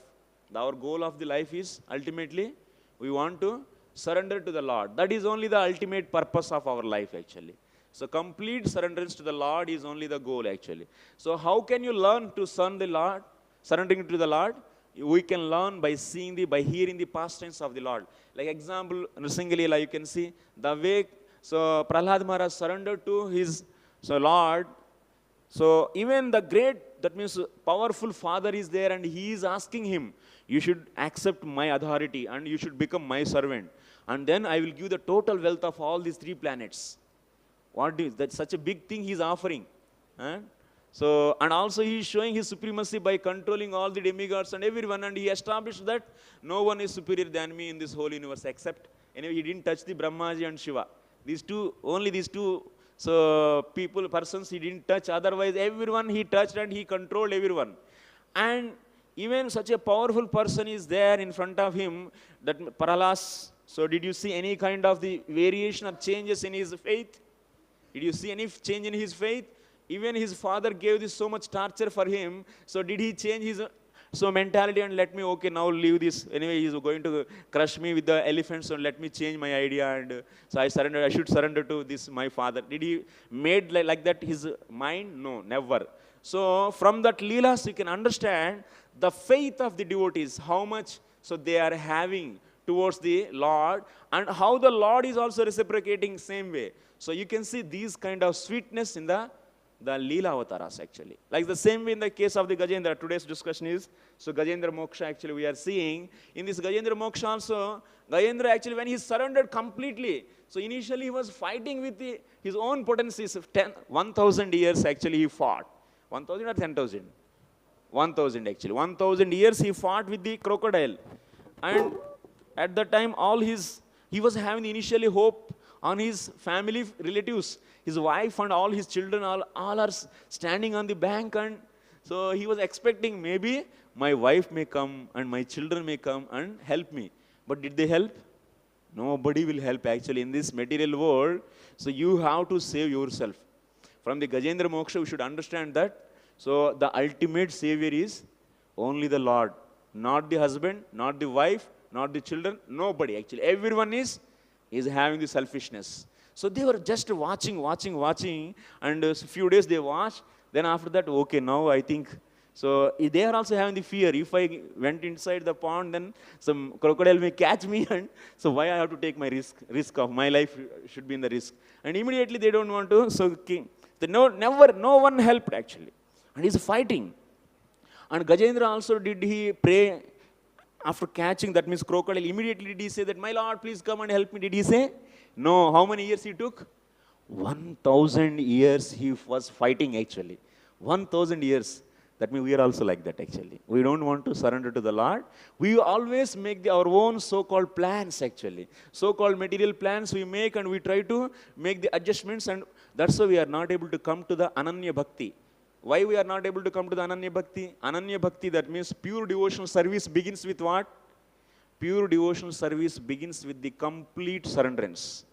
Our goal of the life is ultimately we want to surrender to the Lord. That is only the ultimate purpose of our life actually. So complete surrenderance to the Lord is only the goal actually. So how can you learn to serve the Lord, surrendering to the Lord? We can learn by seeing by hearing the pastimes of the Lord. Like example, Nrsingalila, you can see the way, so Prahlad Maharaj surrendered to his Lord. So even the great, that means powerful father is there and he is asking him, you should accept my authority and you should become my servant. And then I will give the total wealth of all these 3 planets. What is that? Such a big thing he is offering. So, and also he is showing his supremacy by controlling all the demigods and everyone, and he established that no one is superior than me in this whole universe except, anyway, he didn't touch the Brahmaji and Shiva. These two, only these two, so persons he didn't touch, otherwise everyone he touched and he controlled everyone. And even such a powerful person is there in front of him, that Paralas. So did you see any kind of the variation or changes in his faith? Did you see any change in his faith? Even his father gave this so much torture for him. So did he change his mentality and let me, okay, now leave this. Anyway, he's going to crush me with the elephant, so let me change my idea. And so I should surrender to this, my father. Did he made like that his mind? No, never. So from that Leelas, you can understand the faith of the devotees, how much so they are having towards the Lord, and how the Lord is also reciprocating same way. So you can see these kind of sweetness in the Leela Avataras actually. Like the same way in the case of the Gajendra, today's discussion is, so Gajendra Moksha actually we are seeing. In this Gajendra Moksha also, Gajendra actually when he surrendered completely, so initially he was fighting with his own potencies. 1,000 years actually he fought. 1,000 or 10,000? 1,000 actually. 1,000 years he fought with the crocodile. And at that time he was having initially hope on his family relatives. His wife and all his children all are standing on the bank, and so he was expecting maybe my wife may come and my children may come and help me. But did they help? Nobody will help actually in this material world. So you have to save yourself. From the Gajendra Moksha, we should understand that. So the ultimate savior is only the Lord. Not the husband, not the wife, not the children, nobody actually. Everyone is having the selfishness. So they were just watching, and a few days they watched. Then after that, okay, now I think, so they are also having the fear. If I went inside the pond, then some crocodile may catch me, and so why I have to take my risk of my life should be in the risk. And immediately they don't want to, so no one helped actually. And he's fighting. And Gajendra also, did he pray after catching, that means crocodile, immediately did he say that, my Lord, please come and help me? Did he say? No. How many years he took? 1,000 years he was fighting actually. 1,000 years. That means we are also like that actually. We don't want to surrender to the Lord. We always make our own so-called plans actually. So-called material plans we make, and we try to make the adjustments, and that's why we are not able to come to the Ananya Bhakti. Why we are not able to come to the Ananya Bhakti? Ananya Bhakti, that means pure devotional service begins with what? Pure devotional service begins with the complete surrenderance.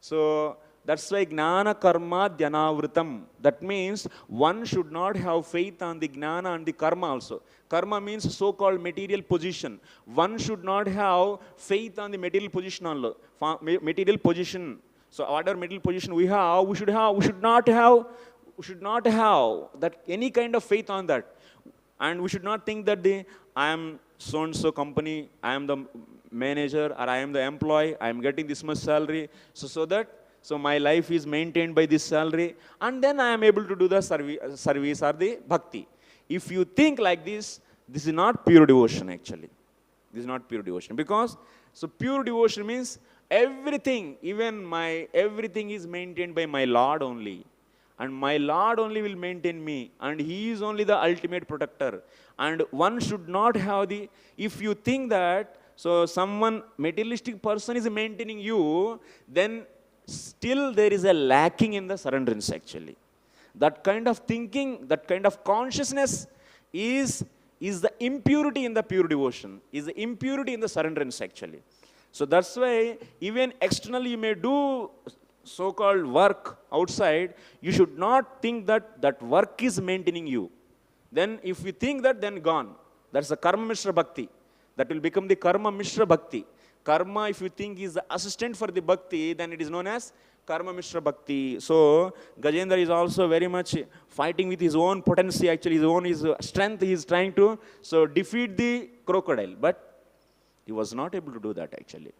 So that's why Gnana Karma Dhyanavritam. That means one should not have faith on the Gnana and the Karma also. Karma means so-called material position. One should not have faith on the material position also. Material position. So whatever material position we have, we should not have that any kind of faith on that. And we should not think that I am so-and-so company, I am the manager, or I am the employee, I am getting this much salary, so my life is maintained by this salary, and then I am able to do the service or the bhakti. If you think like this, this is not pure devotion actually. This is not pure devotion, because so pure devotion means everything, everything is maintained by my Lord only. And my Lord only will maintain me, and He is only the ultimate protector. And one should not have if you think that, so someone materialistic person is maintaining you, then still there is a lacking in the surrenderance actually. That kind of thinking, that kind of consciousness is the impurity in the pure devotion, is the impurity in the surrenderance actually. So that's why even externally you may do so-called work outside, you should not think that work is maintaining you. Then if you think that, then gone. That's the karma mishra bhakti. That will become the karma mishra bhakti. Karma, if you think, is the assistant for the bhakti, then it is known as karma mishra bhakti. So Gajendra is also very much fighting with his own potency, actually his strength. He is trying to defeat the crocodile, but he was not able to do that actually.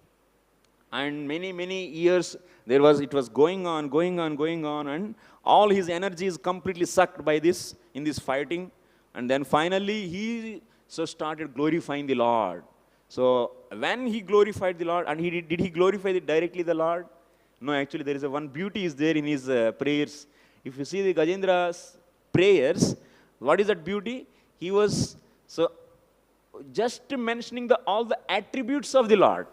And many years it was going on, and all his energy is completely sucked by this in this fighting. And then finally he started glorifying the Lord. So when he glorified the Lord, and did he glorify directly the Lord? No, actually there is one beauty is there in his prayers. If you see the Gajendra's prayers, what is that beauty? He was just mentioning all the attributes of the Lord,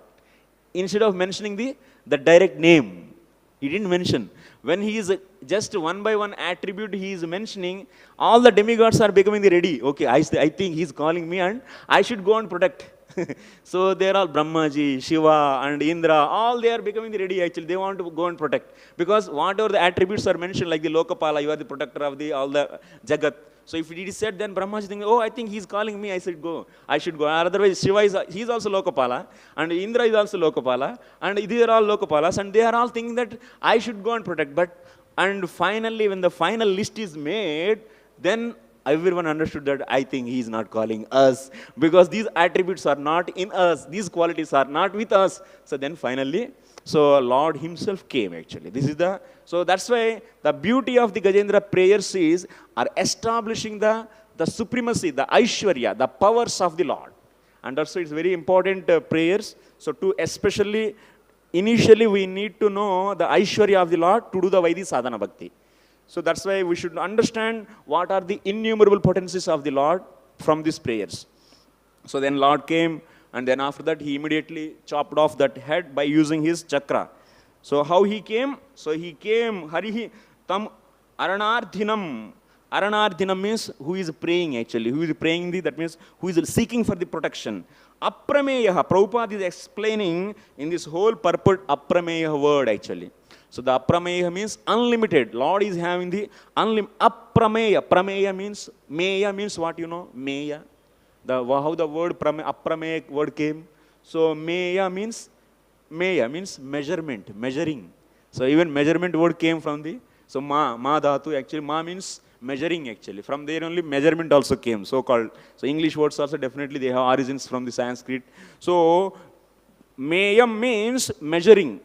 instead of mentioning the direct name. He didn't mention. When he is just one by one attribute he is mentioning, all the demigods are becoming ready. Okay, I think he's calling me and I should go and protect. So they are all Brahmaji, Shiva and Indra, all they are becoming ready actually. They want to go and protect. Because whatever the attributes are mentioned, like the Lokapala, you are the protector of all the Jagat. So if it is said, then Brahmaji thinking, oh, I think he's calling me, I should go. Otherwise, Shiva he's also Lokapala, and Indra is also Lokapala, and these are all Lokapalas, and they are all thinking that I should go and protect. And finally, when the final list is made, then everyone understood that I think he is not calling us, because these attributes are not in us, these qualities are not with us. So then finally, Lord himself came actually. So that's why the beauty of the Gajendra prayers are establishing the supremacy, the Aishwarya, the powers of the Lord. And that's why it's very important prayers. So initially we need to know the Aishwarya of the Lord to do the Vaidhi Sadhana Bhakti. So that's why we should understand what are the innumerable potencies of the Lord from these prayers. So then Lord came, and then after that he immediately chopped off that head by using his cakra. So how he came? So he came, hariḥ tam araṇā-arthinam. Araṇa-arthinam means who is praying actually. Who is praying that means who is seeking for the protection. Aprameyaḥ, Prabhupada is explaining in this whole purport aprameyaḥ word actually. So the aprameyaḥ means unlimited. Lord is having the aprameyaḥ. Prameya means, meya means what you know? Meya. How the word aprameyaḥ word came. So meya means measurement, measuring. So even measurement word came from the, so ma dhatu actually, ma means measuring actually. From there only measurement also came, so called. So English words also definitely they have origins from the Sanskrit. So meyam means measuring.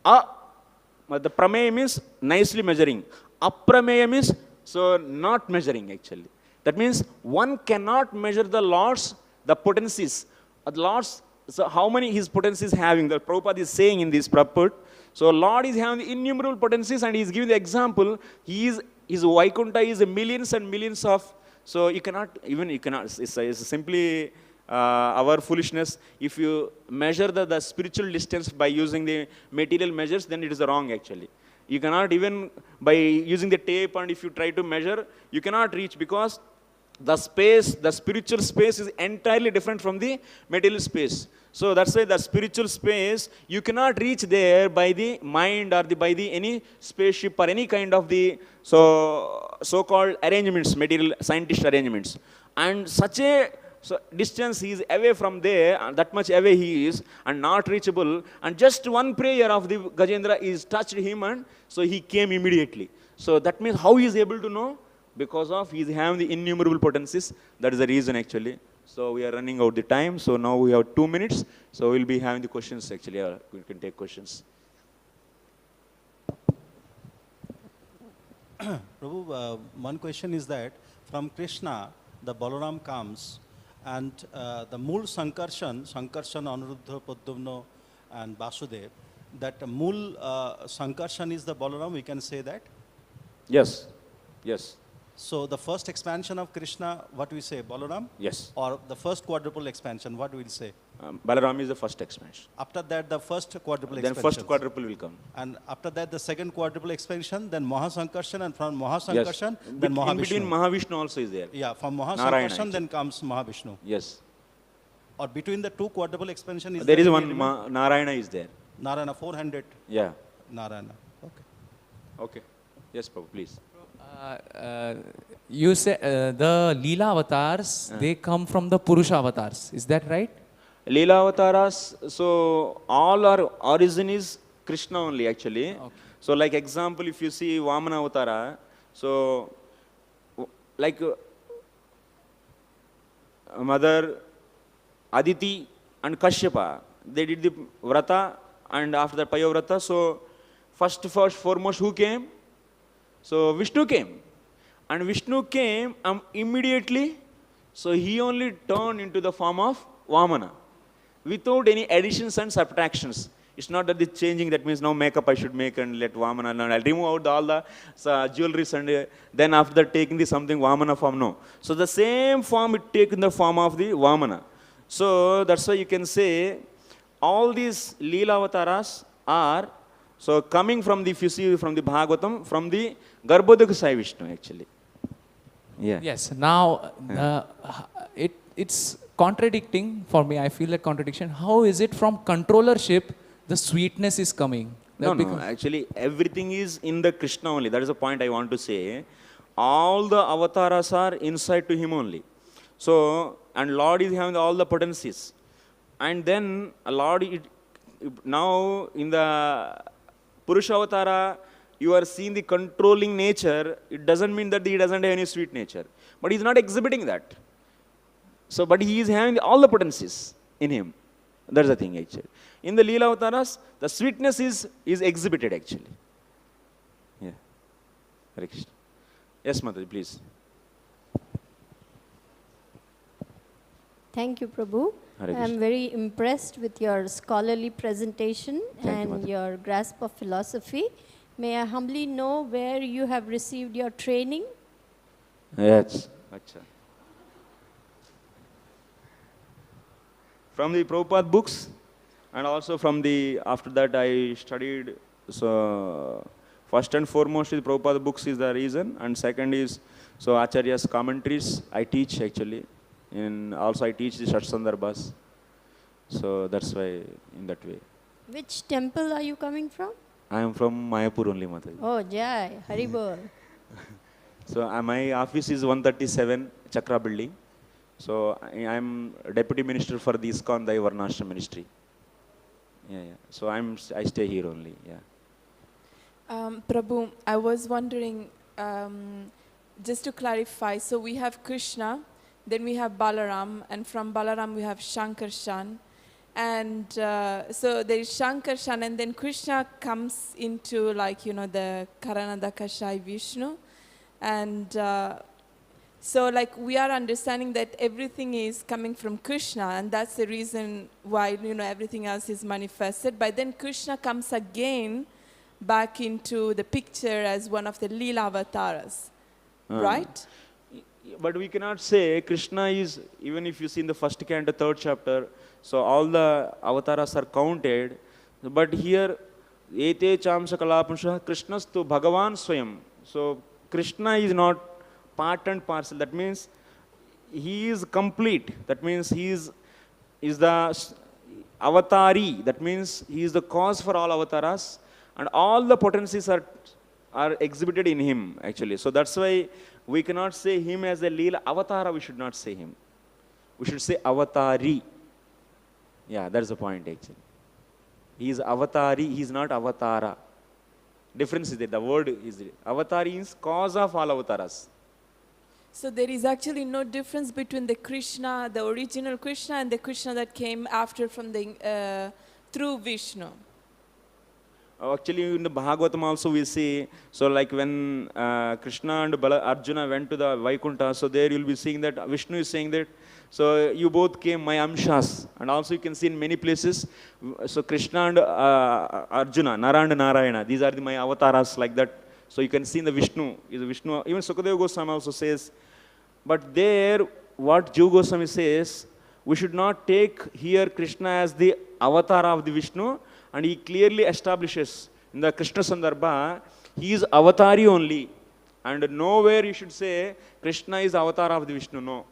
The prameya means nicely measuring. Aprameya means so not measuring actually. That means one cannot measure the Lord's, the potencies. The Lord's, so how many his potencies having? The Prabhupada is saying in this purport. So Lord is having the innumerable potencies and he is giving the example. His Vaikuntha is millions and millions of, so you cannot, it's simply our foolishness. If you measure the spiritual distance by using the material measures, then it is wrong actually. You cannot even, by using the tape and if you try to measure, you cannot reach because the space, the spiritual space is entirely different from the material space. So that's why the spiritual space, you cannot reach there by the mind or by the any spaceship or any kind of the so-called arrangements, material scientist arrangements. And such a distance he is away from there, and that much away he is, and not reachable. And just one prayer of the Gajendra is touched him, and so he came immediately. So that means how he is able to know? Because of he is having the innumerable potencies. That is the reason actually. So we are running out the time. So now we have 2 minutes. So we'll be having the questions actually. We can take questions. Prabhu, one question is that from Krishna, the Balaram comes, and the Mool Sankarshan, Anuruddha, Paddumno, and Vasudev, that Mool Sankarshan is the Balaram, we can say that? Yes. Yes. So the first expansion of Krishna, what we say, Balaram? Yes. Or the first quadruple expansion, what we'll say? Balaram is the first expansion. After that, the first quadruple expansion. Then first quadruple will come. And after that, the second quadruple expansion, then Mahasankarshan, and from Mahasankarshan, then Mahavishnu. In between, Mahavishnu also is there. Yeah, from Mahasankarshan, then comes Mahavishnu. Yes. Or between the two quadruple expansion is there is one, Narayana is there. Narayana, 400. Yeah. Narayana. Okay. Okay. Yes, Prabhu, please. You say the Leela avatars, they come from the Purusha avatars. Is that right? Leela avatars, so all our origin is Krishna only actually. Okay. So like example, if you see Vamana avatara, so like Mother Aditi and Kashyapa, they did the vrata, and after that Payovrata, so first foremost who came? So Vishnu came, and Vishnu came immediately, so he only turned into the form of Vamana, without any additions and subtractions. It's not that it's changing, that means now makeup I should make and let Vamana, and I'll remove out all the jewelries and then after that taking the something Vamana form, no. So the same form it takes in the form of the Vamana. So that's why you can say all these Leela avataras are so coming from the, if you see from the Bhagavatam, from the Garbhodaka Vishnu actually. Yeah. Yes. Now it's contradicting for me. I feel like contradiction. How is it from controllership the sweetness is coming? No, actually everything is in the Krishna only. That is the point I want to say. All the avatars are inside to him only. So, and Lord is having all the potencies. And then Lord, now in the Purusha avatara, you are seeing the controlling nature. It doesn't mean that he doesn't have any sweet nature. But he's not exhibiting that. So, but he is having all the potencies in him. That's the thing actually. In the Leela avataras, the sweetness is exhibited actually. Yeah. Hare Krishna. Yes, Mataji, please. Thank you, Prabhu. I am very impressed with your scholarly presentation and your grasp of philosophy. May I humbly know where you have received your training? Yes. From the Prabhupada books, and also from the, after that I studied, so first and foremost is Prabhupada books is the reason, and second is, so Acharya's commentaries I teach actually. And also I teach the Shat Sandarbhas. So that's why in that way. Which temple are you coming from? I am from Mayapur only, Mataji. Oh, Jai, Haribol. So my office is 137 Chakra building. So I am deputy minister for the ISKCON, the Varnashram ministry. Yeah. So I stay here only. Yeah. Prabhu, I was wondering, just to clarify, so we have Krishna, then we have Balaram, and from Balaram we have Shankarshan. And so there is Shankarshan, and then Krishna comes into, like, the Karanadakashai Vishnu. And so, like, we are understanding that everything is coming from Krishna, and that's the reason why, everything else is manifested. But then Krishna comes again back into the picture as one of the Leela avatars, right? But we cannot say Krishna is, even if you see in the first canto, third chapter, so all the avatars are counted. But here, ete chamsa kalapamsha Krishnastu bhagavān swayam. So Krishna is not part and parcel. That means he is complete. That means he is the avatari. That means he is the cause for all avatars, and all the potencies are exhibited in him, actually. So that's why we cannot say him as a Leela avatara. We should not say him. We should say avatari. Yeah, that's the point, actually. He is avatari. He is not avatara. Difference is there. The word is there. Avatari is cause of all avatars. So there is actually no difference between the Krishna, the original Krishna, and the Krishna that came after from the through Vishnu. Actually, in the Bhagavatam also we see, so like when Krishna and Arjuna went to the Vaikunta, so there you'll be seeing that Vishnu is saying that, so you both came my amshas. And also you can see in many places, so Krishna and Arjuna, Nara and Narayana, these are my avatars, like that. So you can see in the Vishnu, even Sukadeva Goswami also says, but there what Jiva Goswami says, we should not take here Krishna as the avatar of the Vishnu, and he clearly establishes in the Krishna Sandarbha, he is avatari only. And nowhere you should say Krishna is avatar of the Vishnu, no.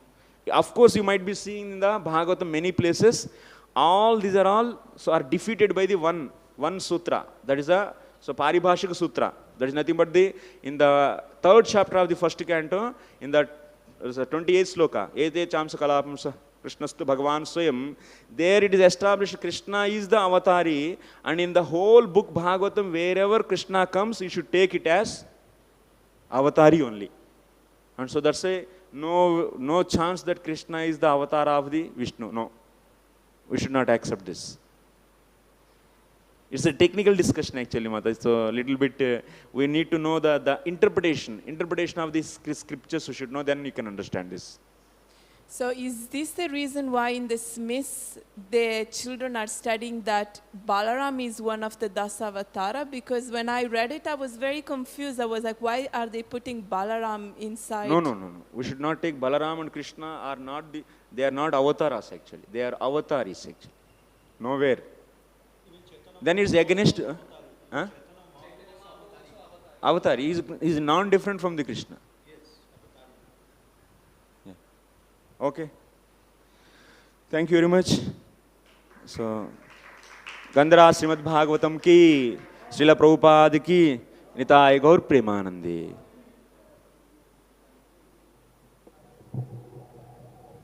Of course, you might be seeing in the Bhagavatam many places, all these are defeated by the one sutra. That is so Paribhashika Sutra. That is nothing but in the third chapter of the first canto, in the 28th sloka, Ete Chamsa Kalapamsa Krishnastu Bhagavān Swayam, there it is established Krishna is the avatari, and in the whole book Bhagavatam, wherever Krishna comes, you should take it as avatari only. And so that's no chance that Krishna is the avatar of the Vishnu. No. We should not accept this. It's a technical discussion, actually, Mata. So a little bit, we need to know the interpretation of these scriptures. We should know, then you can understand this. So is this the reason why in the Smiths, the children are studying that Balaram is one of the Dasavatara? Because when I read it, I was very confused. I was like, why are they putting Balaram inside? No. We should not take Balaram and Krishna they are not avatars, actually. They are avataris, actually. Nowhere. Then it's against avatar. He is non-different from the Krishna. Yeah. Okay. Thank you very much. So, Gandhara Srimad Bhagavatam ki, Srila Prabhupada ki, Nitai Gaur Premanande.